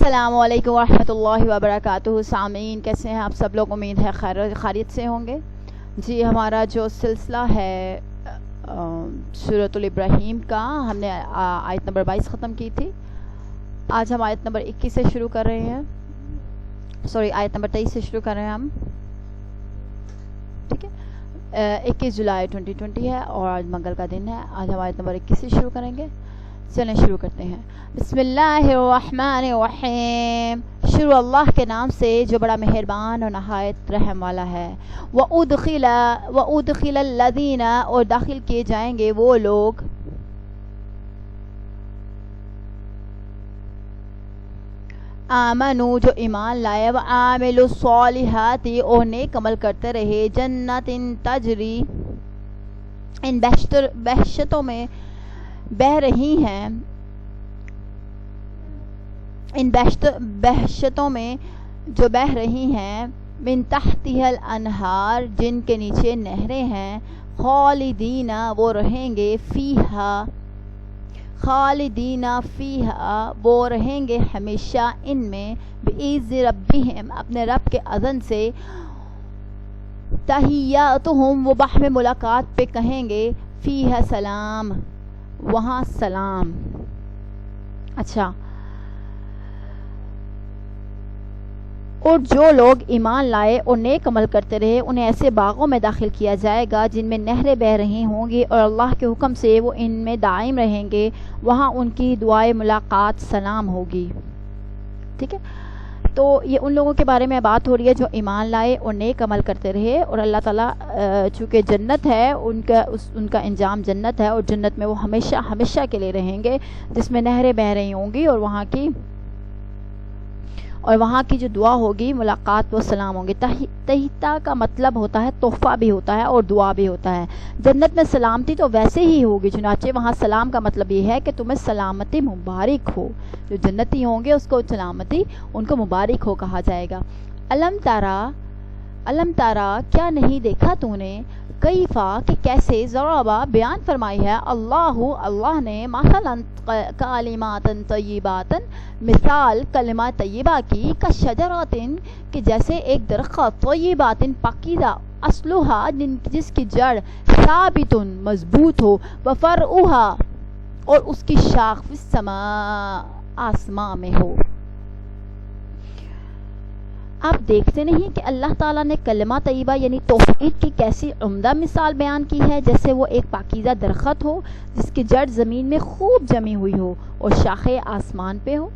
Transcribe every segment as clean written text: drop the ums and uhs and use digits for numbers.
السلام علیکم ورحمۃ اللہ وبرکاتہ. سامعین کیسے ہیں آپ سب لوگ؟ امید ہے خیریت سے ہوں گے. جی ہمارا جو سلسلہ ہے سورۃ الابراہیم کا، ہم نے آیت نمبر 22 ختم کی تھی. آج ہم آیت نمبر 21 سے شروع کر رہے ہیں. آیت نمبر 23 سے شروع کر رہے ہیں ہم. ٹھیک ہے، 21 جولائی 2020 ہے اور آج منگل کا دن ہے. آج ہم آیت نمبر 21 سے شروع کریں گے. چلیں شروع کرتے ہیں. بسم اللہ الرحمن الرحیم. شروع اللہ کے نام سے جو بڑا مہربان اور نہایت رحم والا ہے. وَأُدْخِلَ الَّذِينَ، اور داخل کیے جائیں گے وہ لوگ، آمنو جو ایمان لائے، وَعَامِلُوا الصَّالِحَاتِ اور نیک عمل کرتے رہے، جنات تجری، ان بہشتوں میں بہ رہی ہیں، ان بہشتوں میں جو بہ رہی ہیں، من تحتها الانہار، جن کے نیچے نہریں ہیں، خالدین وہ رہیں گے، فیہا خالدین فیہا وہ رہیں گے ہمیشہ ان میں، بِإِذْنِ ربہم اپنے رب کے اذن سے، تحیاتہم وہ باہم ملاقات پہ کہیں گے، فیہا سلام، وہاں سلام. اچھا، اور جو لوگ ایمان لائے اور نیک عمل کرتے رہے انہیں ایسے باغوں میں داخل کیا جائے گا جن میں نہریں بہ رہی ہوں گی، اور اللہ کے حکم سے وہ ان میں دائم رہیں گے. وہاں ان کی دعائے ملاقات سلام ہوگی. ٹھیک ہے، تو یہ ان لوگوں کے بارے میں بات ہو رہی ہے جو ایمان لائے اور نیک عمل کرتے رہے. اور اللہ تعالیٰ چونکہ جنت ہے ان کا انجام جنت ہے، اور جنت میں وہ ہمیشہ ہمیشہ کے لیے رہیں گے، جس میں نہریں بہ رہی ہوں گی، اور وہاں کی جو دعا ہوگی ملاقات وہ سلام ہوں گی. تحیتا کا مطلب ہوتا ہے تحفہ بھی ہوتا ہے اور دعا بھی ہوتا ہے. جنت میں سلامتی تو ویسے ہی ہوگی، چنانچہ وہاں سلام کا مطلب یہ ہے کہ تمہیں سلامتی مبارک ہو. جو جنتی ہوں گے اس کو سلامتی ان کو مبارک ہو کہا جائے گا. علم تارا کیا نہیں دیکھا تو نے، کیفا کہ کیسے، ضربہ بیان فرمائی ہے، اللہ نے مثلا کلمات طیبات مثال کلمہ طیبہ کی، کشجرات کہ جیسے ایک درخت، طیبات پاکیزہ، اصلها جس کی جڑ، ثابت مضبوط ہو، وفرعها اور اس کی شاخ، فی السماء آسمان میں ہو. آپ دیکھتے نہیں کہ اللہ تعالیٰ نے کلمہ طیبہ یعنی توحید کی کیسی عمدہ مثال بیان کی ہے، جیسے وہ ایک پاکیزہ درخت ہو جس کی جڑ زمین میں خوب جمی ہوئی ہو اور شاخیں آسمان پہ ہو.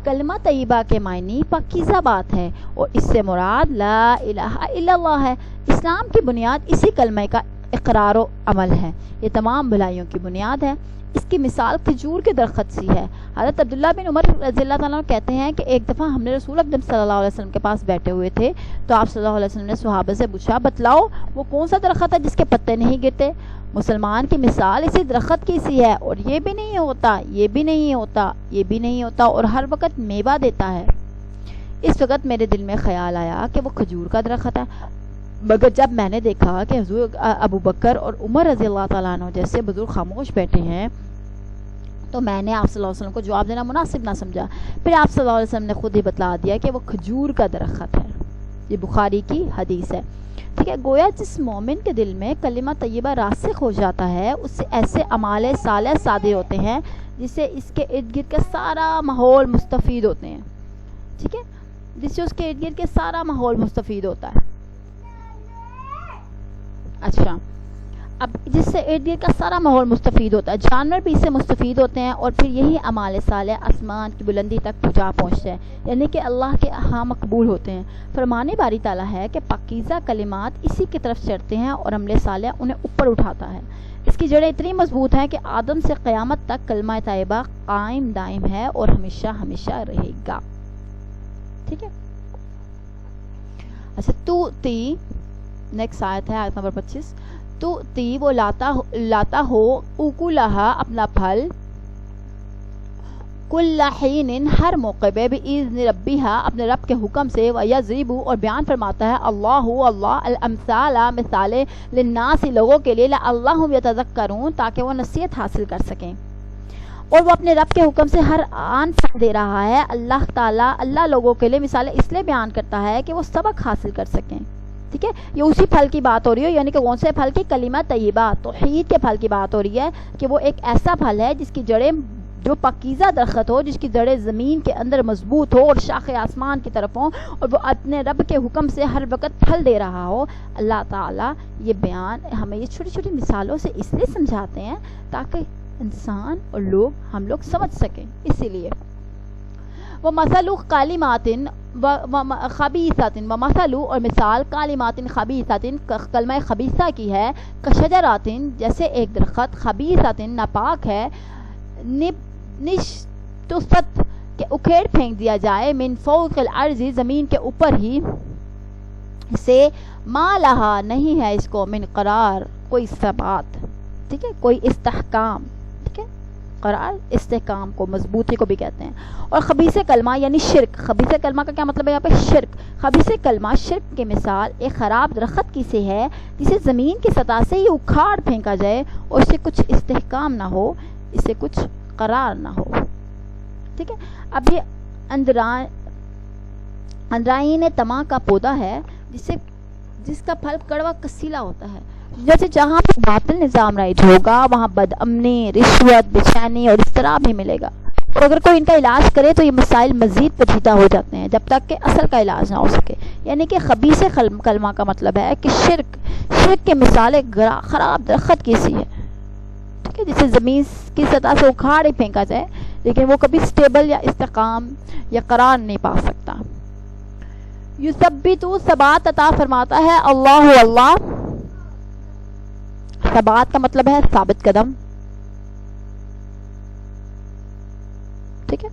کلمہ طیبہ کے معنی پاکیزہ بات ہے، اور اس سے مراد لا الہ الا اللہ ہے. اسلام کی بنیاد اسی کلمہ کا اقرار و عمل ہے. یہ تمام بھلائیوں کی بنیاد ہے. اس کی مثال کھجور کے درخت سی ہے. حضرت عبداللہ بن عمر رضی اللہ تعالیٰ کہتے ہیں کہ ایک دفعہ ہم نے رسول اکرم صلی اللہ علیہ وسلم کے پاس بیٹھے ہوئے تھے، تو آپ صلی اللہ علیہ وسلم نے صحابہ سے پوچھا، بتلاؤ وہ کون سا درخت ہے جس کے پتے نہیں گرتے؟ مسلمان کی مثال اسی درخت کی سی ہے، اور یہ بھی نہیں ہوتا، یہ بھی نہیں ہوتا، یہ بھی نہیں ہوتا، اور ہر وقت میوہ دیتا ہے. اس وقت میرے دل میں خیال آیا کہ وہ کھجور کا درخت ہے، مگر جب میں نے دیکھا کہ حضور ابو بکر اور عمر رضی اللہ تعالیٰ عنہ جیسے بزرگ خاموش بیٹھے ہیں، تو میں نے آپ صلی اللہ علیہ وسلم کو جواب دینا مناسب نہ سمجھا. پھر آپ صلی اللہ علیہ وسلم نے خود ہی بتلا دیا کہ وہ کھجور کا درخت ہے. یہ بخاری کی حدیث ہے. ٹھیک ہے، گویا جس مومن کے دل میں کلمہ طیبہ راسخ ہو جاتا ہے، اس سے ایسے اعمال صالح صادر ہوتے ہیں جس سے اس کے ارد گرد کا سارا ماحول مستفید ہوتے ہیں. ٹھیک ہے، جس سے اس کے ارد گرد کے سارا ماحول مستفید ہوتا ہے. اچھا، اب جس سے ارد گرد کا سارا ماحول مستفید ہوتا ہے، جانور بھی اس سے مستفید ہوتے ہیں، اور پھر یہی اعمال صالح آسمان کی بلندی تک پہنچا پہنچتے ہیں، یعنی کہ اللہ کے ہاں مقبول ہوتے ہیں. فرمانے باری تعالیٰ ہے کہ پاکیزہ کلمات اسی کی طرف چڑھتے ہیں اور عمل صالح انہیں اوپر اٹھاتا ہے. اس کی جڑیں اتنی مضبوط ہیں کہ آدم سے قیامت تک کلمہ طیبہ قائم دائم ہے اور ہمیشہ ہمیشہ رہے گا. ٹھیک ہے. اچھا، تو تی نیکسٹ آیت ہے، آیت نمبر 25. تو تی وہ لاتا ہو اکلہا اپنا پھل، کل حین ہر موقع پہ، بِإِذْنِ ربیہا اپنے رب کے حکم سے، وَيَضْرِبُ اور بیان فرماتا ہے اللہ الامثال مثالیں، للناس لوگوں کے لیے، لعلہم یتذکرون تاکہ وہ نصیحت حاصل کر سکیں. اور وہ اپنے رب کے حکم سے ہر آن پھل دے رہا ہے۔ اللہ لوگوں کے لیے مثالیں اس لیے بیان کرتا ہے کہ وہ سبق حاصل کر سکیں، ٹھیک ہے۔ یہ اسی پھل کی بات ہو رہی ہے، یعنی کہ کون سے پھل کی؟ کلمہ طیبہ، توحید کے پھل کی بات ہو رہی ہے کہ وہ ایک ایسا پھل ہے جس کی جڑیں، جو پاکیزہ درخت ہو، جس کی جڑیں زمین کے اندر مضبوط ہو اور شاخ آسمان کی طرف ہوں، اور وہ اپنے رب کے حکم سے ہر وقت پھل دے رہا ہو۔ اللہ تعالیٰ یہ بیان ہمیں یہ چھوٹی چھوٹی مثالوں سے اس لیے سمجھاتے ہیں تاکہ انسان اور ہم لوگ سمجھ سکیں، اسی لیے۔ وَمَثَلُ کَلِمَاتٍ خَبِیثَةٍ، وَمَثَلُ اور مثال کَلِمَاتٍ خَبِیثَةٍ کلمہ خبیثہ کی ہے، کَشَجَرَةٍ جیسے ایک درخت، خَبِیثَةٍ ناپاک ہے، نجتثت کہ اکھیڑ پھینک دیا جائے، من فوق الارض زمین کے اوپر ہی سے، ما لہا نہیں ہے اس کو، من قرار کوئی ثبات، ٹھیک ہے، کوئی استحکام، ٹھیک ہے، قرار استحکام کو، مضبوطی کو بھی کہتے ہیں۔ اور خبیث کلمہ یعنی شرک، خبیث کلمہ کا کیا مطلب ہے یہاں پہ؟ شرک۔ خبیث کلمہ شرک کی مثال ایک خراب درخت کی سے ہے جسے زمین کی سطح سے ہی اکھاڑ پھینکا جائے اور اسے کچھ استحکام نہ ہو، اسے کچھ قرار نہ ہو، ٹھیک ہے۔ اب یہ اندرائین تما کا پودا ہے جس کا پھل کڑوا کسیلا ہوتا ہے۔ جیسے جہاں پہ باطل نظام رائج ہوگا وہاں بد امنی، رشوت، بے چینی اور اضطراب بھی ملے گا، اور اگر کوئی ان کا علاج کرے تو یہ مسائل مزید پیچیدہ ہو جاتے ہیں جب تک کہ اصل کا علاج نہ ہو سکے۔ یعنی کہ خبیث کلمہ کا مطلب ہے کہ شرک کے مثال ایک خراب درخت کی سی ہے، ٹھیک ہے، جسے زمین کی سطح سے اکھاڑ ہی پھینکا جائے لیکن وہ کبھی سٹیبل یا استحکام یا قرار نہیں پا سکتا۔ یثبت ثبات عطا فرماتا ہے اللہ ثبات کا مطلب ہے ثابت قدم، ٹھیک ہے۔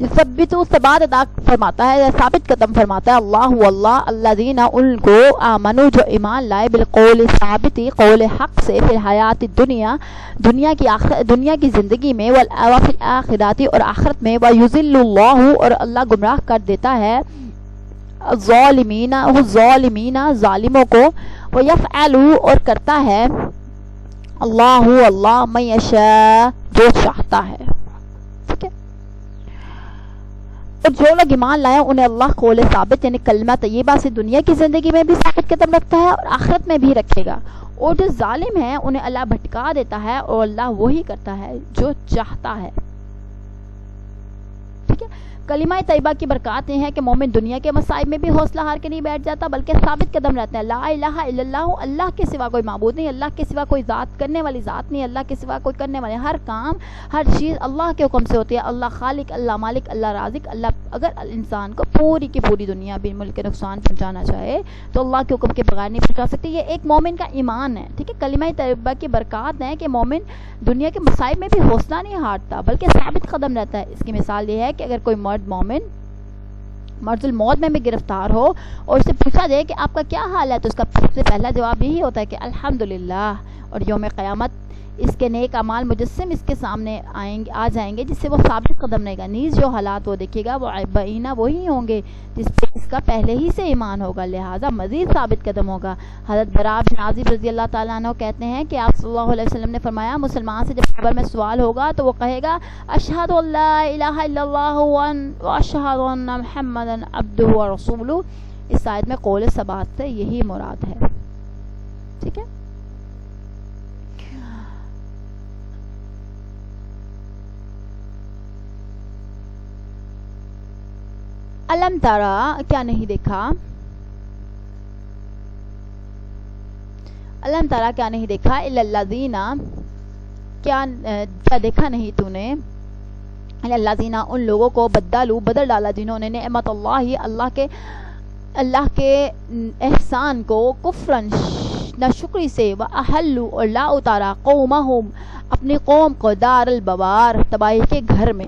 یثبت ثبات عطا فرماتا ہے یا ثابت قدم فرماتا ہے اللہ الذین ان کو آمنوا جو ایمان لائے، بالقول ثابتی قول حق سے، فی الحیات دنیا کی زندگی میں، وفی الآخرات اور آخرت میں، ویذل اللہ اور اللہ گمراہ کر دیتا ہے الظالمین ظالموں کو، ویفعل اور کرتا ہے اللہ من یشاء جو چاہتا ہے، ٹھیک ہے۔ اور جو لوگ ایمان لائے انہیں اللہ قول ثابت یعنی کلمہ طیبہ سے دنیا کی زندگی میں بھی ثابت قدم رکھتا ہے اور آخرت میں بھی رکھے گا، اور جو ظالم ہیں انہیں اللہ بھٹکا دیتا ہے اور اللہ وہی کرتا ہے جو چاہتا ہے، ٹھیک ہے۔ کلمہ طیبہ کی برکات یہ ہے کہ مومن دنیا کے مصائب میں بھی حوصلہ ہار کے نہیں بیٹھ جاتا بلکہ ثابت قدم رہتا ہے۔ لا الہ الا اللہ، اللہ کے سوا کوئی معبود نہیں، اللہ کے سوا کوئی ذات کرنے والی ذات نہیں، اللہ کے سوا کوئی کرنے والے، ہر کام ہر چیز اللہ کے حکم سے ہوتی ہے۔ اللہ خالق، اللہ مالک، اللہ رازق، اللہ اگر انسان کو پوری کی پوری دنیا بھی ملک کے نقصان پہنچانا چاہے تو اللہ کے حکم کے بغیر نہیں پہنچا سکتی۔ یہ ایک مومن کا ایمان ہے، ٹھیک ہے۔ کلمہ طیبہ کی برکات ہیں کہ مومن دنیا کے مصائب میں بھی حوصلہ نہیں ہارتا بلکہ ثابت قدم رہتا ہے۔ اس کی مثال یہ ہے کہ اگر کوئی مومن مرض الموت میں بھی گرفتار ہو اور اسے پوچھا جائے کہ آپ کا کیا حال ہے تو اس کا سب سے پہلا جواب یہی ہوتا ہے کہ الحمدللہ، اور یوم قیامت اس کے نیک اعمال مجسم اس کے سامنے آ جائیں گے جس سے وہ ثابت قدم رہے گا، نیز جو حالات وہ دیکھے گا وہ عیبینہ وہی ہوں گے جس پہ اس کا پہلے ہی سے ایمان ہوگا، لہٰذا مزید ثابت قدم ہوگا۔ حضرت براء بن عازب رضی اللہ تعالیٰ عنہ کہتے ہیں کہ آپ صلی اللہ علیہ وسلم نے فرمایا مسلمان سے جب قبر میں سوال ہوگا تو وہ کہے گا اشہد ان لا الہ الا اللہ واشہد ان محمدا عبدہ ورسولہ۔ اس آیت میں قول ثبات سے یہی مراد ہے، ٹھیک ہے۔ علم تارا کیا نہیں دیکھا، علم تارا کیا نہیں دیکھا، الا الذین کیا دیکھا نہیں تو نے، الا الذین ان لوگوں کو بدل ڈالا جنہوں نے نعمت اللہ کے احسان کو کفرن ناشکری سے، واحلوا اور لا اتارا قومہم اپنی قوم کو دار البوار تباہی کے گھر میں۔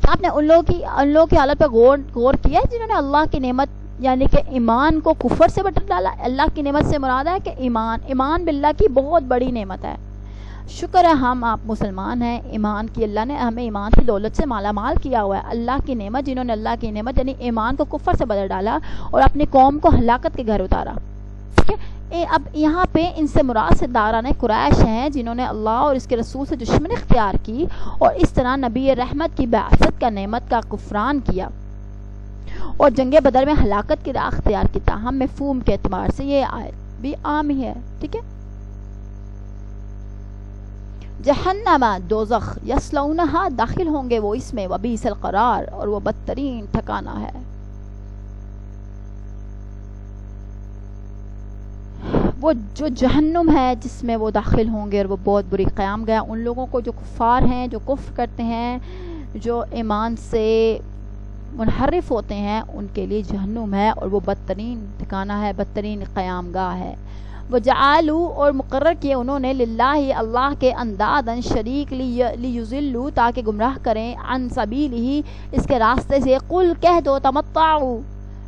آپ نے ان لوگوں کی حالت پہ غور کیا ہے جنہوں نے اللہ کی نعمت یعنی کہ ایمان کو کفر سے بدل ڈالا۔ اللہ کی نعمت سے مراد ہے کہ ایمان باللہ کی بہت بڑی نعمت ہے۔ شکر ہے ہم آپ مسلمان ہیں، ایمان کی اللہ نے ہمیں ایمان کی دولت سے مالا مال کیا ہوا ہے۔ اللہ کی نعمت، جنہوں نے اللہ کی نعمت یعنی ایمان کو کفر سے بدل ڈالا اور اپنی قوم کو ہلاکت کے گھر اتارا، ٹھیک ہے۔ اب یہاں پہ ان سے مراد سرداران قریش ہیں جنہوں نے اللہ اور اس کے رسول سے دشمنی اختیار کی اور اس طرح نبی رحمت کی بعثت کا نعمت کا کفران کیا اور جنگ بدر میں ہلاکت کی راہ اختیار کی. تاہم مفہوم کے اعتبار سے یہ آیت بھی عام ہی ہے. ٹھیک ہے. جہنم دوزخ یصلونہا داخل ہوں گے وہ اس میں وبئس القرار اور وہ بدترین ٹھکانہ ہے. وہ جو جہنم ہے جس میں وہ داخل ہوں گے اور وہ بہت بری قیام گیا ان لوگوں کو جو کفار ہیں, جو کفر کرتے ہیں, جو ایمان سے منحرف ہوتے ہیں, ان کے لیے جہنم ہے اور وہ بدترین ٹھکانہ ہے, بدترین قیام گاہ ہے. وجعلوا اور مقرر کیے انہوں نے للہ اللہ کے اندادن شریک لیضلوا تاکہ گمراہ کریں عن سبیلہ اس کے راستے سے. قل کہہ دو تمتعوا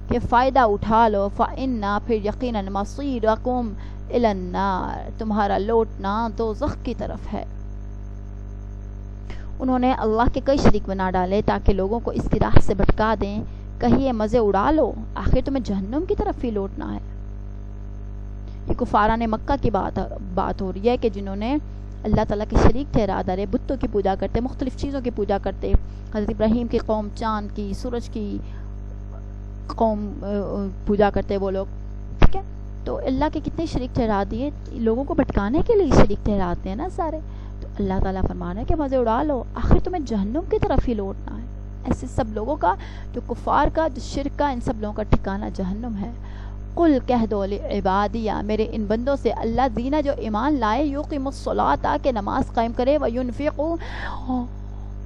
کہ فائدہ اٹھا لو فإن پھر یقیناً مصیرکم الی النار تمہارا لوٹنا دوزخ کی طرف ہے. انہوں نے اللہ کے کئی شریک بنا ڈالے تاکہ لوگوں کو اس کی راہ سے بھٹکا دیں. کہیے مزے اڑا لو, آخر تمہیں جہنم کی طرف ہی لوٹنا ہے. یہ کفاران مکہ کی بات ہو رہی ہے کہ جنہوں نے اللہ تعالیٰ کے شریک ٹھہرا ڈالے, بتوں کی پوجا کرتے, مختلف چیزوں کی پوجا کرتے. حضرت ابراہیم کی قوم چاند کی, سورج کی قوم پوجا کرتے وہ لوگ. ٹھیک ہے. تو اللہ کے کتنے شریک ٹھہرا دیے, لوگوں کو بھٹکانے کے لیے شریک ٹھہراتے ہیں نا سارے. تو اللہ تعالیٰ فرمانا ہے کہ مزے اڑا لو, آخر تمہیں جہنم کی طرف ہی لوٹنا ہے. ایسے سب لوگوں کا, جو کفار کا, جو شرک کا, ان سب لوگوں کا ٹھکانہ جہنم ہے. قل کہہ دو لعبادیہ میرے ان بندوں سے اللہ دینا جو ایمان لائے یقیموا الصلاۃ کہ نماز قائم کرے وینفقوا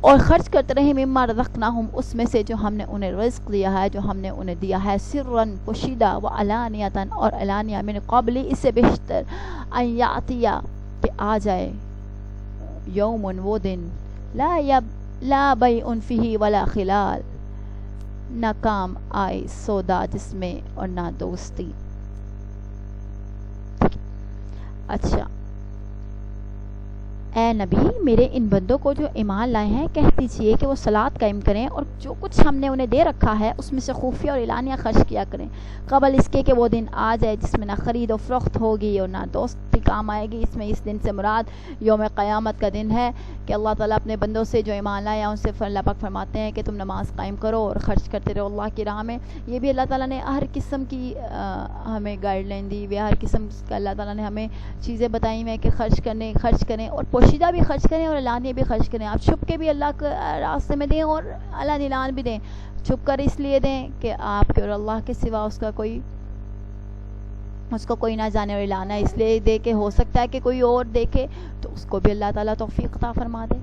اور خرچ کرتے رہے مما رزقناہم اس میں سے جو ہم نے انہیں رزق دیا ہے, جو ہم نے انہیں دیا ہے, سرًا پوشیدہ وعلانیۃ اور علانیہ من قبل اس سے بیشتر ان یاتیہ کہ آ جائے یوم وہ دن لا بیع فیہ ولا خلال نہ کام آئے سودا جس میں اور نہ دوستی. اچھا اے نبی میرے ان بندوں کو جو ایمان لائے ہیں کہہ دیجیے کہ وہ صلاۃ قائم کریں اور جو کچھ ہم نے انہیں دے رکھا ہے اس میں سے خفیہ اور اعلانیہ خرچ کیا کریں قبل اس کے کہ وہ دن آ جائے جس میں نہ خرید و فروخت ہوگی اور نہ دوستی کام آئے گی. اس میں اس دن سے مراد یوم قیامت کا دن ہے کہ اللہ تعالیٰ اپنے بندوں سے جو ایمان لایا ان سے اللہ پاک فرماتے ہیں کہ تم نماز قائم کرو اور خرچ کرتے رہو اللہ کی راہ میں. یہ بھی اللہ تعالیٰ نے ہر قسم کی ہمیں گائیڈ لائن دی ہوئی, ہر قسم کا اللہ تعالیٰ نے ہمیں چیزیں بتائی ہوئی کہ خرچ کریں اور پوشیدہ بھی خرچ کریں اور اعلانیہ بھی خرچ کریں. آپ چھپ کے بھی اللہ کے راستے میں دیں اور اعلان بھی دیں. چھپ کر اس لیے دیں کہ آپ کے اور اللہ کے سوا اس کو کوئی نہ جانے, اور اعلانہ اس لیے دے کہ ہو سکتا ہے کہ کوئی اور دیکھے تو اس کو بھی اللہ تعالیٰ توفیق عطا فرما دے.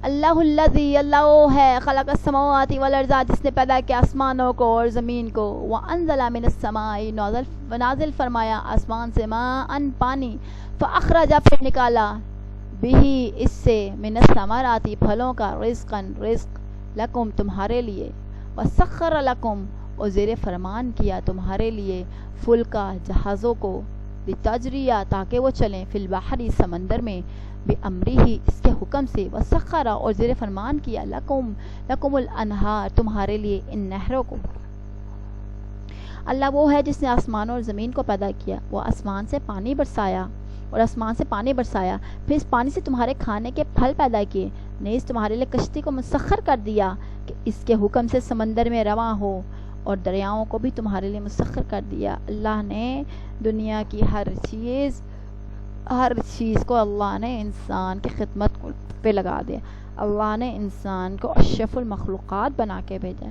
اللہ الذی اللہ وہ ہے خلق السماوات والارض جس نے پیدا کیا آسمانوں کو اور زمین کو. وانزل من السماء نازل فرمایا آسمان سے ماء پانی فاخرج پھر نکالا بھی اس سے من الثمرات پھلوں کا رزق لکم تمہارے لیے. وسخر لکم اور زیر فرمان کیا تمہارے لیے فلکا جہازوں کو لتجریہ تاکہ وہ چلیں فی البحر سمندر میں بامرہ اس کے حکم سے. وسخر اور زیر فرمان کیا لکم الانہار تمہارے لیے ان نہروں کو. اللہ وہ ہے جس نے آسمان اور زمین کو پیدا کیا. وہ آسمان سے پانی برسایا پھر اس پانی سے تمہارے کھانے کے پھل پیدا کیے. نیز تمہارے لیے کشتی کو مسخر کر دیا کہ اس کے حکم سے سمندر میں رواں ہو اور دریاؤں کو بھی تمہارے لیے مسخر کر دیا. اللہ نے دنیا کی ہر چیز کو اللہ نے انسان کی خدمت پہ لگا دیا. اللہ نے انسان کو اشرف المخلوقات بنا کے بھیجا.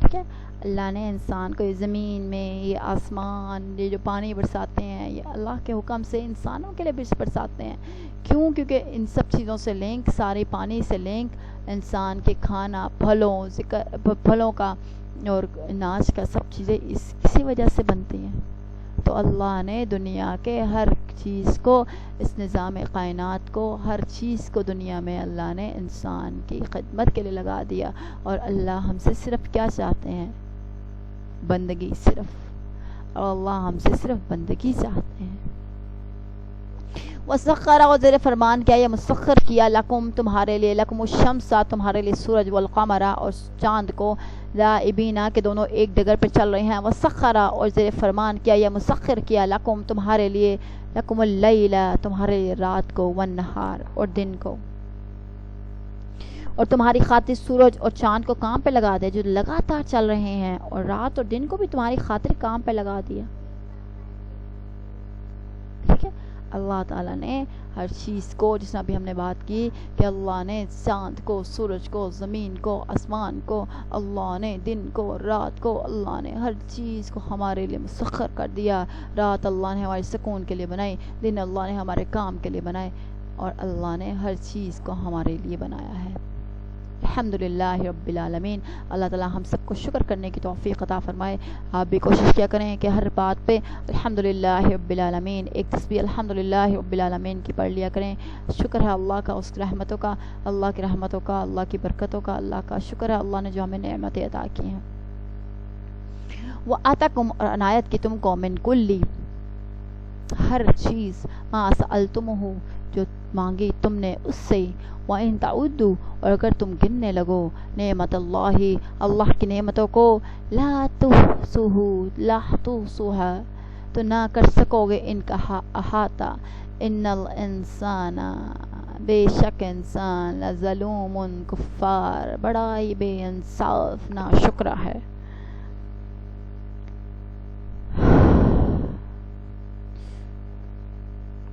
ٹھیک ہے. اللہ نے انسان کو زمین میں یہ آسمان یہ جو پانی برساتے ہیں یہ اللہ کے حکم سے انسانوں کے لیے برساتے ہیں. کیوں؟ کیونکہ ان سب چیزوں سے لنک, سارے پانی سے لنک انسان کے کھانا پھلوں کا اور اناج کا سب چیزیں اسی وجہ سے بنتی ہیں. تو اللہ نے دنیا کے ہر چیز کو, اس نظام کائنات کو, ہر چیز کو دنیا میں اللہ نے انسان کی خدمت کے لیے لگا دیا. اور اللہ ہم سے صرف کیا چاہتے ہیں؟ بندگی صرف. اور اللہ ہم سے صرف بندگی چاہتے ہیں. وسخر اور زیر فرمان کیا یہ مسخر کیا لکم تمہارے لیے لکم الشمس تمہارے لیے سورج والقمر اور چاند کو لائبین کہ دونوں ایک ڈگر پہ چل رہے ہیں وسخر اور زیر فرمان کیا یہ مسخر کیا لکم تمہارے لیے لکم اللیل تمہارے لیے رات کو والنہار اور دن کو اور تمہاری خاطر سورج اور چاند کو کام پہ لگا دے جو لگاتار چل رہے ہیں اور رات اور دن کو بھی تمہاری خاطر کام پہ لگا دیا. ٹھیک ہے اللہ تعالیٰ نے ہر چیز کو جس میں ابھی ہم نے بات کی کہ اللہ نے چاند کو سورج کو زمین کو آسمان کو اللہ نے دن کو رات کو اللہ نے ہر چیز کو ہمارے لیے مسخر کر دیا. رات اللہ نے ہمارے سکون کے لیے بنائی دن اللہ نے ہمارے کام کے لیے بنائے اور اللہ نے ہر چیز کو ہمارے لیے بنایا ہے. الحمدللہ رب العالمین. اللہ تعالیٰ ہم سب کو شکر کرنے کی توفیق عطا فرمائے. آپ بھی کوشش کیا کریں کہ ہر بات پہ الحمدللہ رب العالمین ایک تسبیح الحمدللہ رب العالمین کی پڑھ لیا کریں. شکر ہے اللہ کا اس کی رحمتوں کا اللہ کی رحمتوں کا اللہ کی برکتوں کا اللہ کا شکر ہے اللہ نے جو ہمیں نعمتیں عطا کی ہیں. وَآتَاكُمْ اور عنایت کی تم کو من کلی ہر چیز ما سألتمہ جو مانگی تم نے اس سے وَإِن تَعُدُّوا اور اگر تم گننے لگو نعمت اللہ اللہ کی نعمتوں کو لا تحصوها تو نہ کر سکو گے ان کا احاطہ. ان الانسان بے شک انسان لظلوم کفار بڑا ہی بے انصاف نا شکرہ ہے.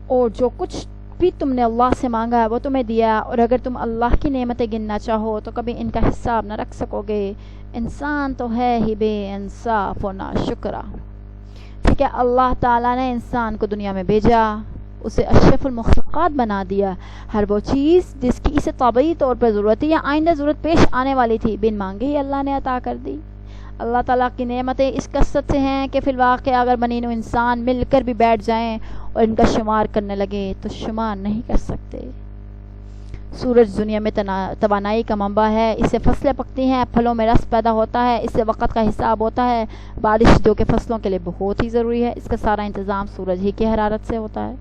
اور جو کچھ بھی تم نے اللہ سے مانگا ہے وہ تمہیں دیا اور اگر تم اللہ کی نعمتیں گننا چاہو تو کبھی ان کا حساب نہ رکھ سکو گے. انسان تو ہے ہی بے انصاف و ناشکرہ. ٹھیک ہے اللہ تعالیٰ نے انسان کو دنیا میں بھیجا اسے اشرف المخلوقات بنا دیا. ہر وہ چیز جس کی اسے طبعی طور پر ضرورت تھی یا آئندہ ضرورت پیش آنے والی تھی بن مانگے ہی اللہ نے عطا کر دی. اللہ تعالیٰ کی نعمتیں اس کثرت سے ہیں کہ فی الواقع اگر بنین و انسان مل کر بھی بیٹھ جائیں اور ان کا شمار کرنے لگے تو شمار نہیں کر سکتے. سورج دنیا میں توانائی کا منبع ہے. اس سے فصلیں پکتی ہیں پھلوں میں رس پیدا ہوتا ہے. اس سے وقت کا حساب ہوتا ہے. بارش جو کہ فصلوں کے لیے بہت ہی ضروری ہے اس کا سارا انتظام سورج ہی کی حرارت سے ہوتا ہے.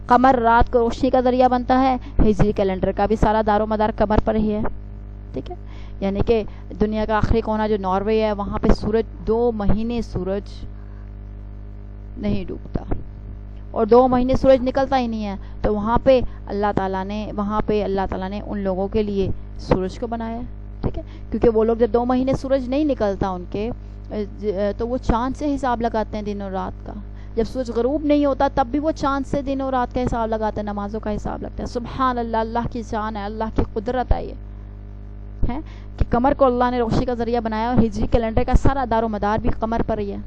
قمر رات کو روشنی کا ذریعہ بنتا ہے. ہجری کیلنڈر کا بھی سارا دار و مدار قمر پر ہی ہے. ٹھیک ہے یعنی کہ دنیا کا آخری کونا جو ناروے ہے وہاں پہ سورج 2 مہینے سورج نہیں ڈوبتا اور 2 مہینے سورج نکلتا ہی نہیں ہے. تو وہاں پہ اللہ تعالیٰ نے ان لوگوں کے لیے سورج کو بنایا ہے. ٹھیک ہے کیونکہ وہ لوگ جب 2 مہینے سورج نہیں نکلتا ان کے تو وہ چاند سے حساب لگاتے ہیں دن اور رات کا. جب سورج غروب نہیں ہوتا تب بھی وہ چاند سے دن اور رات کا حساب لگاتے ہیں نمازوں کا حساب لگتا ہے. سبحان اللہ اللہ کی شان ہے اللہ کی قدرت ہے یہ ہے کہ قمر کو اللہ نے روشنی کا ذریعہ بنایا اور ہجری کیلنڈر کا سارا دار و مدار بھی قمر پر ہی ہے.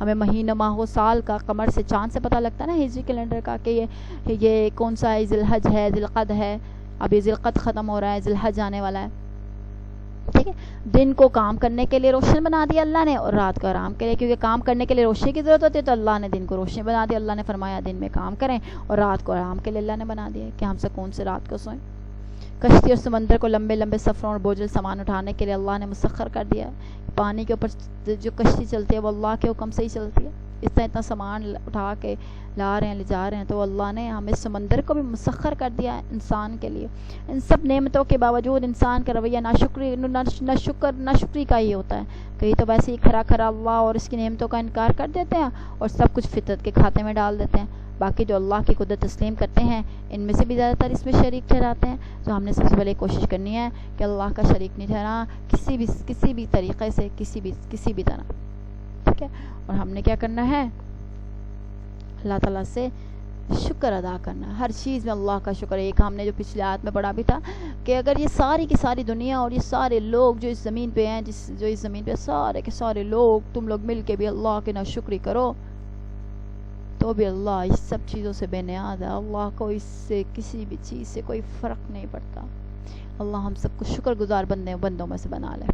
ہمیں مہینہ ماہ و سال کا قمر سے چاند سے پتہ لگتا ہے نا ہجری کیلنڈر کا کہ یہ کون سا ہے ذی الحج ہے ذی القعد ہے. اب یہ ذی القعد ختم ہو رہا ہے ذی الحج آنے والا ہے. ٹھیک ہے دن کو کام کرنے کے لیے روشن بنا دیا اللہ نے اور رات کو آرام کے لیے کیونکہ کام کرنے کے لیے روشنی کی ضرورت ہوتی ہے تو اللہ نے دن کو روشنی بنا دیا. اللہ نے فرمایا دن میں کام کریں اور رات کو آرام کے لیے اللہ نے بنا دیا کہ ہم سکون سے رات کو سوئیں. کشتی اور سمندر کو لمبے لمبے سفروں اور بوجھل سامان اٹھانے کے لیے اللہ نے مسخر کر دیا. پانی کے اوپر جو کشتی چلتی ہے وہ اللہ کے حکم سے ہی چلتی ہے. اتنا سامان اٹھا کے لا رہے ہیں لے جا رہے ہیں تو اللہ نے ہمیں سمندر کو بھی مسخر کر دیا انسان کے لیے. ان سب نعمتوں کے باوجود انسان کا رویہ ناشکری کا ہی ہوتا ہے. کہیں تو ویسے ہی کھرا کھرا اللہ اور اس کی نعمتوں کا انکار کر دیتے ہیں اور سب کچھ فطرت کے کھاتے میں ڈال دیتے ہیں. باقی جو اللہ کی قدرت تسلیم کرتے ہیں ان میں سے بھی زیادہ تر اس میں شریک ٹھہراتے ہیں. تو ہم نے سب سے پہلے کوشش کرنی ہے کہ اللہ کا شریک نہیں ٹھہرا کسی بھی طریقے سے کسی بھی طرح. ٹھیک ہے اور ہم نے کیا کرنا ہے اللہ تعالیٰ سے شکر ادا کرنا. ہر چیز میں اللہ کا شکر. ایک ہم نے جو پچھلے آیت میں پڑھا بھی تھا کہ اگر یہ ساری کی ساری دنیا اور یہ سارے لوگ جو اس زمین پہ ہیں جو اس زمین پہ سارے کے سارے لوگ تم لوگ مل کے بھی اللہ کے ناشکری کرو تو بھی اللہ اس سب چیزوں سے بے نیاز ہے. اللہ کو اس سے کسی بھی چیز سے کوئی فرق نہیں پڑتا. اللہ ہم سب کو شکر گزار بندوں میں سے بنا لے.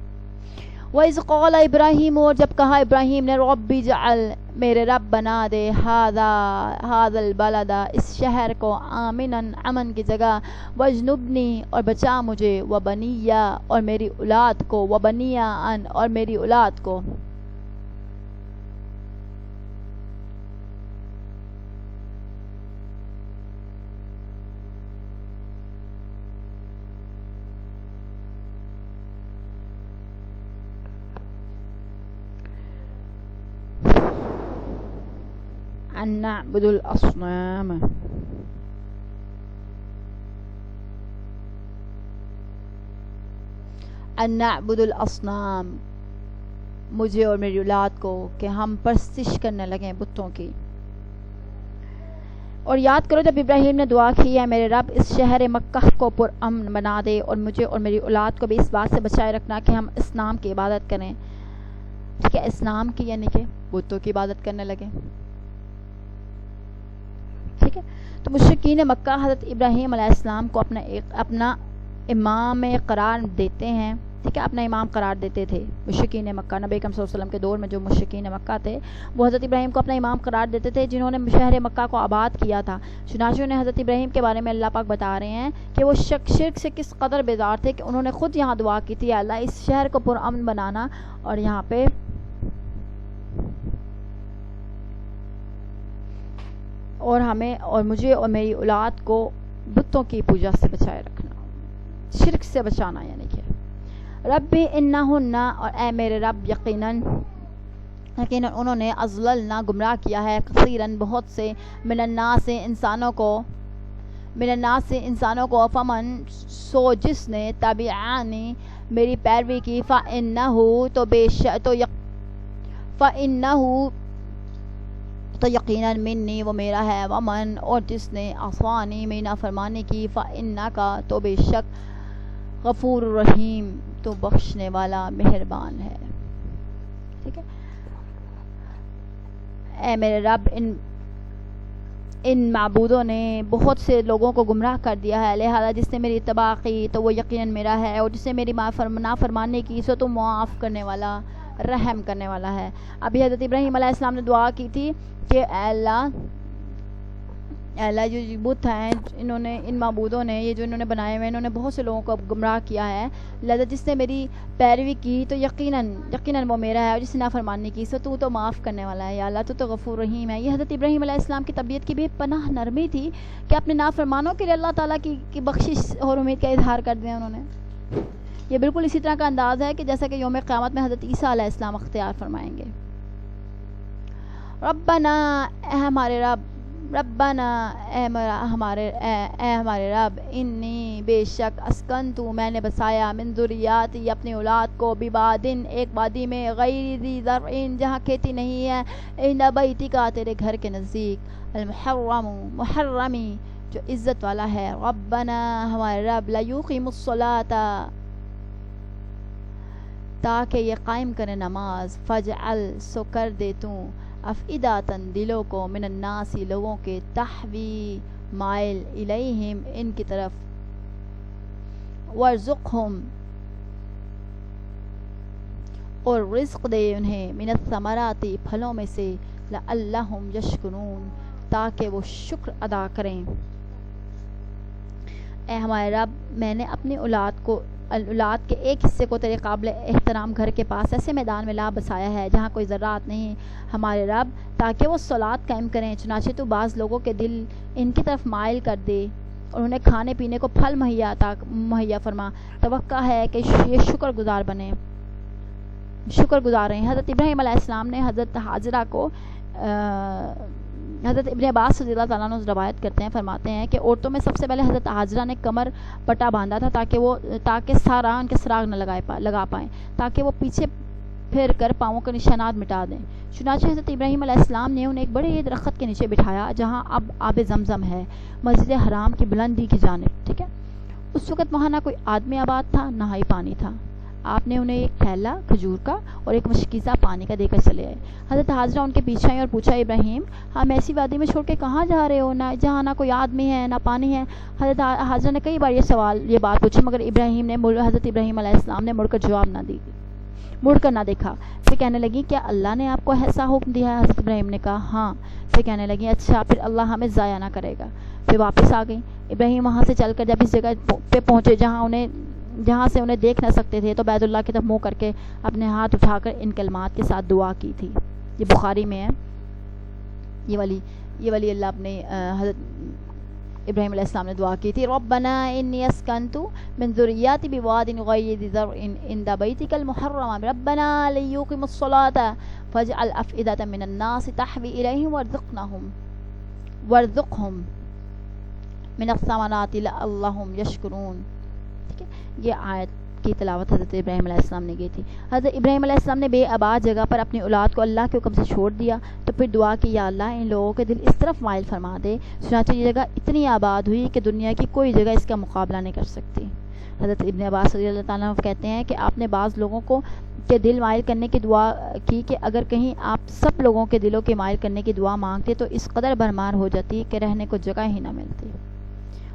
وَإِذْ قَالَ ابراہیم اور جب کہا ابراہیم نے رَبِّ اجْعَلْ میرے رب بنا دے هَذَا الْبَلَدَ اس شہر کو آمناً امن کی جگہ وَاجْنُبْنِي اور بچا مجھے وَبَنِيَّ اور میری اولاد کو وَبَنِيَّ أَن اور میری اولاد کو أن نعبد الأصنام أن نعبد الأصنام، مجھے اور میری اولاد کو کہ ہم پرستش کرنے لگیں بتوں کی۔ اور یاد کرو جب ابراہیم نے دعا کی ہے میرے رب اس شہر مکہ کو پرامن بنا دے اور مجھے اور میری اولاد کو بھی اس بات سے بچائے رکھنا کہ ہم اصنام کی عبادت کریں، ٹھیک ہے، اصنام کی یعنی کہ بتوں کی عبادت کرنے لگیں، ٹھیک ہے۔ تو مشرکین مکہ حضرت ابراہیم علیہ السلام کو اپنا امام قرار دیتے ہیں، ٹھیک ہے، اپنا امام قرار دیتے تھے۔ مشرکین مکہ، نبی اکرم صلی اللہ علیہ وسلم کے دور میں جو مشرکین مکہ تھے وہ حضرت ابراہیم کو اپنا امام قرار دیتے تھے جنہوں نے شہر مکہ کو آباد کیا تھا۔ چنانچہ انہیں حضرت ابراہیم کے بارے میں اللہ پاک بتا رہے ہیں کہ وہ شرک سے کس قدر بیزار تھے کہ انہوں نے خود یہاں دعا کی تھی، اللہ اس شہر کو پرامن بنانا اور یہاں پہ اور ہمیں اور مجھے اور میری اولاد کو بتوں کی پوجا سے بچائے رکھنا، شرک سے بچانا، یعنی کہ رب انہن، اور اے میرے رب یقیناً انہوں نے اضللنا گمراہ کیا ہے، کثیراً بہت سے، من الناس انسانوں کو، فمن سو جس نے تبعانی میری پیروی کی، تو یقیناً منی وہ میرا ہے، ومن اور جس نے عصانی میری نافرمانی کی، فإنک تو بے شک، غفور رحیم تو بخشنے والا مہربان ہے، ٹھیک ہے۔ اے میرے رب ان معبودوں نے بہت سے لوگوں کو گمراہ کر دیا ہے، لہذا جس نے میری اتباع کی تو وہ یقیناً میرا ہے، اور جس نے میری نافرمانی کی سو تو معاف کرنے والا، رحم کرنے والا ہے۔ ابھی حضرت ابراہیم علیہ السلام نے دعا کی تھی کہ اے اللہ جو بت ہیں ان معبودوں نے، یہ جو انہوں نے بنائے ہوئے، انہوں نے بہت سے لوگوں کو گمراہ کیا ہے، لہذا جس نے میری پیروی کی تو یقیناً وہ میرا ہے، اور جس نے نافرمانی کی سو تو معاف کرنے والا ہے، یا اللہ تو غفور رحیم ہے۔ یہ حضرت ابراہیم علیہ السلام کی طبیعت کی بے پناہ نرمی تھی کہ اپنے نافرمانوں کے لیے اللہ تعالیٰ کی بخشش اور امید کا اظہار کر دیا انہوں نے۔ یہ بالکل اسی طرح کا انداز ہے کہ جیسا کہ یوم قیامت میں حضرت عیسیٰ علیہ السلام اختیار فرمائیں گے۔ ربنا، اے ہمارے رب، ربنا اے ہمارے رب، انی بے شک، اسکنتو میں نے بسایا، من ذریاتی اپنی اولاد کو، بوادن ایک وادی میں، غیر ذی زرع جہاں کھیتی نہیں ہے، عند بیتک تیرے گھر کے نزدیک، محرمی جو عزت والا ہے، ربنا ہمارے رب، لیقیموا الصلاۃ تاکہ یہ قائم کرے نماز، فجعل سو کر دے تو، افئداتن دلوں کو، من الناس لوگوں کے، تحوی مائل، الیہم ان کی طرف، وارزقہم اور رزق دے انہیں، من الثمرات پھلوں میں سے، لعلہم یشکرون تاکہ وہ شکر ادا کریں۔ اے ہمارے رب، میں نے اپنی اولاد کے ایک حصے کو تیرے قابل احترام گھر کے پاس ایسے میدان میں لا بسایا ہے جہاں کوئی ذرات نہیں، ہمارے رب، تاکہ وہ صلات قائم کریں، چنانچہ تو بعض لوگوں کے دل ان کی طرف مائل کر دے اور انہیں کھانے پینے کو پھل مہیا فرما، توقع ہے کہ یہ شکر گزار رہیں۔ حضرت ابراہیم علیہ السلام نے حضرت حاجرہ کو، حضرت ابن عباس رضی اللہ تعالیٰ عنہ روایت کرتے ہیں، فرماتے ہیں کہ عورتوں میں سب سے پہلے حضرت حاجرہ نے کمر پٹا باندھا تھا تاکہ سارا ان کے سراغ نہ لگا پائیں، تاکہ وہ پیچھے پھر کر پاؤں کے نشانات مٹا دیں۔ چنانچہ حضرت ابراہیم علیہ السلام نے انہیں ایک بڑے درخت کے نیچے بٹھایا جہاں اب آب زمزم ہے، مسجد حرام کی بلندی کی جانب، ٹھیک ہے۔ اس وقت وہاں نہ کوئی آدمی آباد تھا نہ ہی پانی تھا۔ آپ نے انہیں ایک تھیلا کھجور کا اور ایک مشکیزہ پانی کا دے کر چلے آئے۔ حضرت حاجرہ ان کے پیچھے آئی اور پوچھا، ابراہیم، ہم ایسی وادی میں چھوڑ کے کہاں جا رہے ہو جہاں نہ کوئی آدمی ہے نہ پانی ہے؟ حضرت حاجرہ نے کئی بار یہ بات پوچھی، مگر حضرت ابراہیم علیہ السلام نے مڑ کر نہ دیکھا۔ پھر کہنے لگی، کیا اللہ نے آپ کو ایسا حکم دیا ہے؟ حضرت ابراہیم نے کہا، ہاں۔ پھر کہنے لگی، اچھا، پھر اللہ ہمیں ضائع نہ کرے گا۔ پھر واپس آ گئی۔ ابراہیم وہاں سے چل کر جب اس جگہ پہ پہنچے جہاں سے انہیں دیکھ نہ سکتے تھے تو بیت اللہ کی طرف منہ کر کے اپنے ہاتھ اٹھا کر ان کلمات کے ساتھ دعا کی تھی۔ یہ بخاری میں ہے، یہ والی اللہ اپنے ابراہیم علیہ السلام نے دعا کی تھی ربنا انی اسکنتو من ذریاتی بواد غیر ذی زرع عند بیتک المحرم ربنا لیقیموا الصلاة فاجعل افئدة من الناس تحوی الیہم وارزقہم من الثمرات لعلہم یشکرون. ٹھیک ہے، یہ آیت کی تلاوت حضرت ابراہیم علیہ السلام نے کی تھی. حضرت ابراہیم علیہ السلام نے بے آباد جگہ پر اپنی اولاد کو اللہ کے حکم سے چھوڑ دیا تو پھر دعا کی یا اللہ ان لوگوں کے دل اس طرف مائل فرما دے چنانچہ یہ جگہ اتنی آباد ہوئی کہ دنیا کی کوئی جگہ اس کا مقابلہ نہیں کر سکتی. حضرت ابن عباس رضی اللہ تعالیٰ عنہ کہتے ہیں کہ آپ نے بعض لوگوں کو کے دل مائل کرنے کی دعا کی کہ اگر کہیں آپ سب لوگوں کے دلوں کے مائل کرنے کی دعا مانگتے تو اس قدر بھرمار ہو جاتی کہ رہنے کو جگہ ہی نہ ملتی.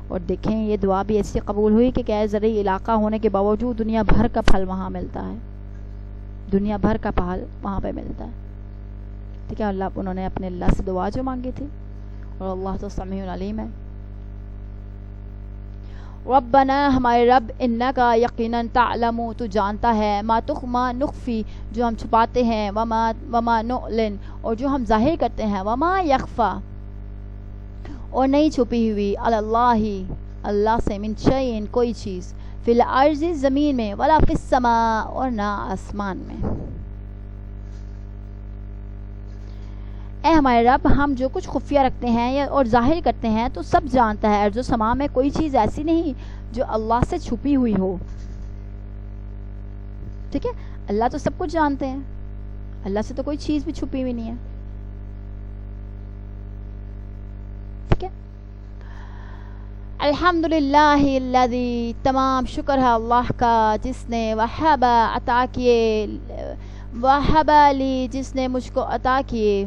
اور دیکھیں یہ دعا بھی ایسی قبول ہوئی کہ کیا زرعی علاقہ ہونے کے باوجود دنیا بھر کا پھل وہاں ملتا ہے، دنیا بھر کا پھل وہاں پہ ملتا ہے. ٹھیک ہے، اللہ انہوں نے اپنے اللہ سے دعا جو مانگی تھی اور اللہ تو سمیع علیم ہے. ربنا ہمارے رب انکا یقیناً تعلم تو جانتا ہے ما نخفی جو ہم چھپاتے ہیں وما نعلن اور جو ہم ظاہر کرتے ہیں وما یخفا اور نہیں چھپی ہوئی اللہ سے من شیء کوئی چیز فی الارض زمین میں ولا فی السماء اور نہ آسمان میں. اے ہمارے رب ہم جو کچھ خفیہ رکھتے ہیں اور ظاہر کرتے ہیں تو سب جانتا ہے، ارض و سما میں کوئی چیز ایسی نہیں جو اللہ سے چھپی ہوئی ہو. ٹھیک ہے، اللہ تو سب کچھ جانتے ہیں، اللہ سے تو کوئی چیز بھی چھپی ہوئی نہیں ہے. الحمدللہ الذی تمام شکر ہے اللہ کا جس نے عطا کیے لی جس نے مجھ کو عطا کیے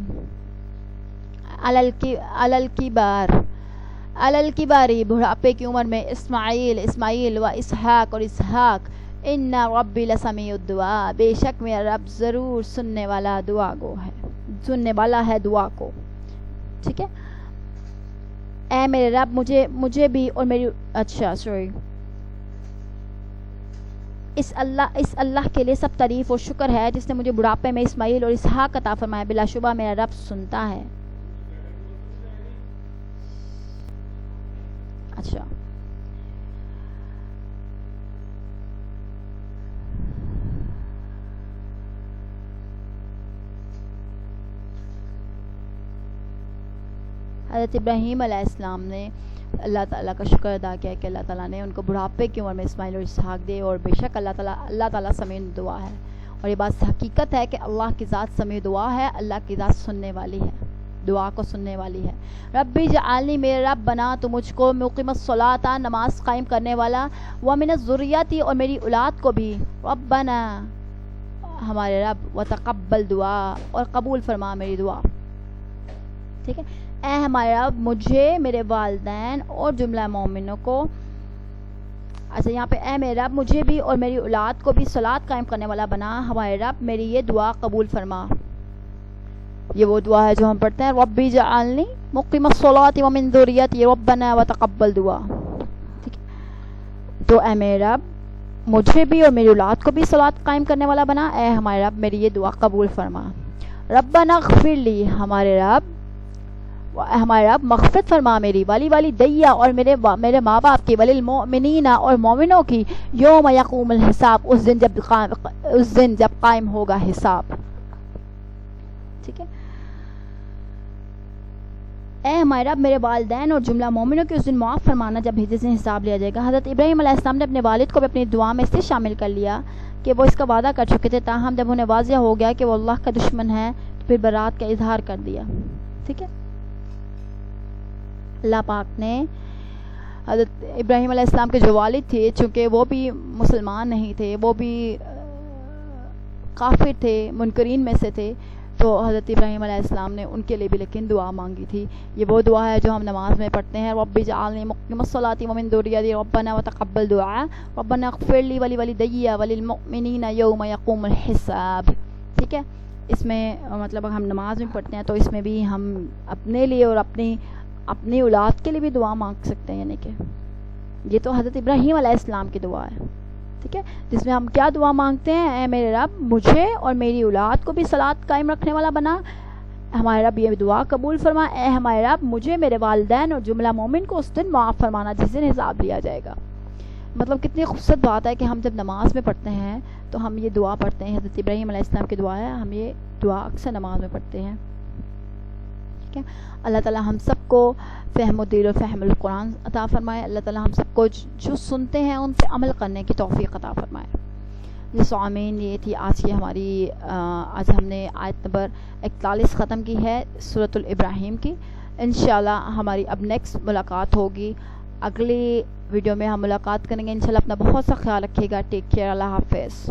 الکباری بڑھاپے کی عمر میں اسماعیل و اسحاق اور اسحاق. ان ربی لسمیع الدعاء بے شک میرا رب ضرور سننے والا ہے دعا کو. ٹھیک ہے، اے میرے رب مجھے بھی اور میری اس اللہ کے لیے سب تعریف اور شکر ہے جس نے مجھے بڑھاپے میں اسماعیل اور اسحاق عطا فرمایا. بلا شبہ میرا رب سنتا ہے. اچھا، حضرت ابراہیم علیہ السلام نے اللہ تعالیٰ کا شکر ادا کیا کہ اللہ تعالیٰ نے ان کو بڑھاپے کی عمر میں اسماعیل اور اسحاق دے. اور بے شک اللہ تعالیٰ سمیع دعا ہے. اور یہ بات حقیقت ہے کہ اللہ کی ذات سمیع دعا ہے، اللہ کی ذات سننے والی ہے، دعا کو سننے والی ہے. ربی جعلنی میرے رب بنا تو مجھ کو مقیم الصلاۃ نماز قائم کرنے والا ومن الذریتی اور میری اولاد کو بھی. ربنا ہمارے رب وتقبل دعا اور قبول فرما میری دعا. ٹھیک ہے، اے ہمارے رب مجھے، میرے والدین اور جملہ مومنوں کو. اچھا، یہاں پہ اے میرے رب مجھے بھی اور میری اولاد کو بھی صلاۃ قائم کرنے والا بنا. ہمارے رب میری یہ دعا قبول فرما. یہ وہ دعا ہے جو ہم پڑھتے ہیں ربی جعلنی مقیم الصلاۃ ومن ذریتی ربنا وتقبل دعا. ٹھیک ہے، تو اے میرے رب مجھے بھی اور میری اولاد کو بھی صلاۃ قائم کرنے والا بنا. اے ہمارے رب میری یہ دعا قبول فرما. ربنا اغفر لی ہمارے رب مغفرت فرما میری والی دیا اور میرے ماں باپ کی وللمؤمنین اور مومنوں کی یوم یقوم الحساب اس دن جب قائم ہوگا حساب. ٹھیک ہے، اے ہمارے رب میرے والدین اور جملہ مومنوں کی اس دن معاف فرمانا جب جس دن حساب لیا جائے گا. حضرت ابراہیم علیہ السلام نے اپنے والد کو بھی اپنی دعا میں اس سے شامل کر لیا کہ وہ اس کا وعدہ کر چکے تھے، تاہم جب انہیں واضح ہو گیا کہ وہ اللہ کا دشمن ہے تو پھر برات کا اظہار کر دیا. ٹھیک ہے، اللہ پاک نے حضرت ابراہیم علیہ السلام کے جو والد تھے چونکہ وہ بھی مسلمان نہیں تھے، وہ بھی کافر تھے، منکرین میں سے تھے، تو حضرت ابراہیم علیہ السلام نے ان کے لیے بھی لیکن دعا مانگی تھی. یہ وہ دعا ہے جو ہم نماز میں پڑھتے ہیں رب اجعلنی مقیم الصلاۃ ومن ذریتی ربنا وتقبل دعا ربنا اغفر لی ولوالدی وللمؤمنین یوم یقوم الحساب. ٹھیک ہے، اس میں مطلب ہم نماز میں پڑھتے ہیں تو اس میں بھی ہم اپنے لیے اور اپنی اولاد کے لیے بھی دعا مانگ سکتے ہیں. یعنی کہ یہ تو حضرت ابراہیم علیہ السلام کی دعا ہے. ٹھیک ہے، جس میں ہم کیا دعا مانگتے ہیں، اے میرے رب مجھے اور میری اولاد کو بھی صلاۃ قائم رکھنے والا بنا. ہمارے رب یہ دعا قبول فرما، اے ہمارے رب مجھے، میرے والدین اور جملہ مومن کو اس دن معاف فرمانا جس دن حساب لیا جائے گا۔ مطلب کتنی خوبصورت بات ہے کہ ہم جب نماز میں پڑھتے ہیں تو ہم یہ دعا پڑھتے ہیں، حضرت ابراہیم علیہ السلام کی دعا ہے، ہم یہ دعا اکثر نماز میں پڑھتے ہیں، ٹھیک ہے۔ اللہ تعالیٰ ہم سب کو فہم و دل و فہم القرآن عطا فرمائے، اللہ تعالیٰ ہم سب کو جو سنتے ہیں ان پہ عمل کرنے کی توفیق عطا فرمائے۔ جی سامعین، یہ تھی آج کی ہماری آج ہم نے آیت نمبر 41 ختم کی ہے سورۃ الابراہیم کی۔ انشاءاللہ ہماری اب نیکسٹ ملاقات ہوگی، اگلی ویڈیو میں ہم ملاقات کریں گے انشاءاللہ۔ اپنا بہت سا خیال رکھیے گا، ٹیک کیئر، اللہ حافظ۔